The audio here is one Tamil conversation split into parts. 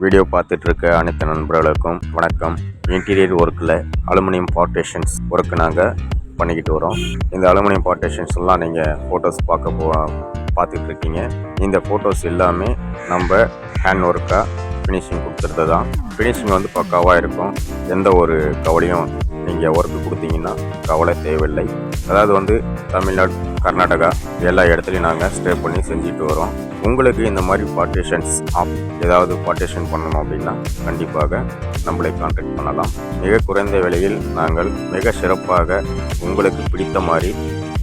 வீடியோ பார்த்துட்டு இருக்க அனைத்து நண்பர்களுக்கும் வணக்கம். இன்டீரியர் ஒர்க்கில் அலுமினியம் பார்ட்டிஷன்ஸ் ஒர்க்கு நாங்கள் பண்ணிக்கிட்டு வரோம். இந்த அலுமினியம் பார்ட்டிஷன்ஸ் எல்லாம் நீங்கள் ஃபோட்டோஸ் பார்த்துட்டு இருக்கீங்க. இந்த ஃபோட்டோஸ் எல்லாமே நம்ம ஹேண்ட் ஒர்க்காக ஃபினிஷிங் கொடுத்துறது தான். ஃபினிஷிங் வந்து பக்காவாக இருக்கும். எந்த ஒரு கவலையும் நீங்கள் ஒர்க்கு கொடுத்தீங்கன்னா கவலை தேவையில்லை. அதாவது தமிழ்நாடு, கர்நாடகா எல்லா இடத்துலையும் நாங்கள் ஸ்டே பண்ணி செஞ்சுட்டு வரோம். உங்களுக்கு இந்த மாதிரி பார்ட்டிஷன்ஸ் ஏதாவது பார்ட்டிஷன் பண்ணணும் அப்படின்னா கண்டிப்பாக நம்மளை கான்டாக்ட் பண்ணலாம். மிக குறைந்த விலையில் நாங்கள் மிக சிறப்பாக உங்களுக்கு பிடித்த மாதிரி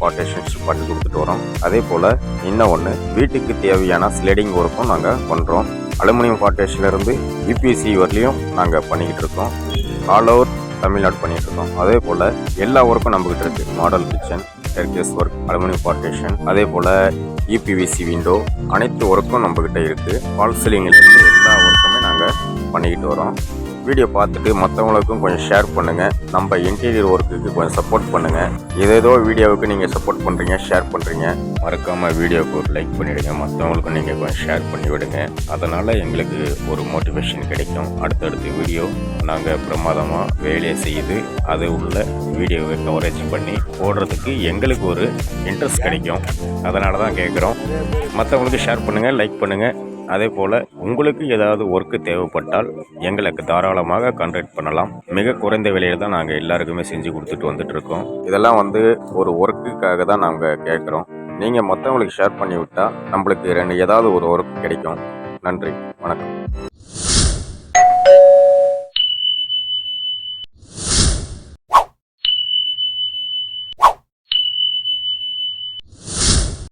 பார்ட்டிஷன்ஸ் பண்ணி கொடுத்துட்டு வரோம். அதே போல் இன்னும் ஒன்று, வீட்டுக்கு தேவையான ஸ்லைடிங் ஒர்க்கும் நாங்கள் பண்ணுறோம். அலுமினியம் பார்ட்டிஷன்லேருந்து யூபிசி வரலையும் நாங்கள் பண்ணிக்கிட்டு இருக்கோம். ஆல் ஓவர் தமிழ்நாடு பண்ணிகிட்டு இருக்கோம். அதே போல் எல்லா ஒர்க்கும் நம்மக்கிட்ட இருக்குது. Model kitchen, staircase work, aluminium partition, அதே போல் யூபிவிசி விண்டோ, அனைத்து ஒர்க்கும் நம்மக்கிட்ட இருக்குது. ஃபால் சீலிங்கிலிருந்து எல்லா ஒர்க்குமே நாங்கள் பண்ணிக்கிட்டு வரோம். வீடியோ பார்த்துட்டு மற்றவங்களுக்கும் கொஞ்சம் ஷேர் பண்ணுங்கள். நம்ம இன்டீரியர் ஒர்க்குக்கு கொஞ்சம் சப்போர்ட் பண்ணுங்கள். ஏதேதோ வீடியோவுக்கு நீங்கள் சப்போர்ட் பண்ணுறீங்க, ஷேர் பண்ணுறீங்க. மறக்காமல் வீடியோவுக்கு ஒரு லைக் பண்ணிவிடுங்க. மற்றவங்களுக்கும் நீங்கள் கொஞ்சம் ஷேர் பண்ணி விடுங்க. அதனால் எங்களுக்கு ஒரு மோட்டிவேஷன் கிடைக்கும். அடுத்தடுத்த வீடியோ நாங்கள் பிரமாதமாக வேலையை செய்து அது உள்ள வீடியோவை கவரேஜ் பண்ணி போடுறதுக்கு எங்களுக்கு ஒரு இன்ட்ரெஸ்ட் கிடைக்கும். அதனால தான் கேட்குறோம். மற்றவங்களுக்கு ஷேர் பண்ணுங்கள், லைக் பண்ணுங்கள். அதே போல் உங்களுக்கு ஏதாவது ஒர்க்கு தேவைப்பட்டால் எங்களுக்கு தாராளமாக கான்டாக்ட் பண்ணலாம். மிக குறைந்த விலையில் தான் நாங்கள் எல்லாருக்குமே செஞ்சு கொடுத்துட்டு வந்துட்டுருக்கோம். இதெல்லாம் ஒரு ஒர்க்குக்காக தான் நாங்கள் கேட்குறோம். நீங்கள் மற்றவங்களுக்கு ஷேர் பண்ணி விட்டால் நம்மளுக்கு ஏதாவது ஒரு ஒர்க் கிடைக்கும். நன்றி, வணக்கம்.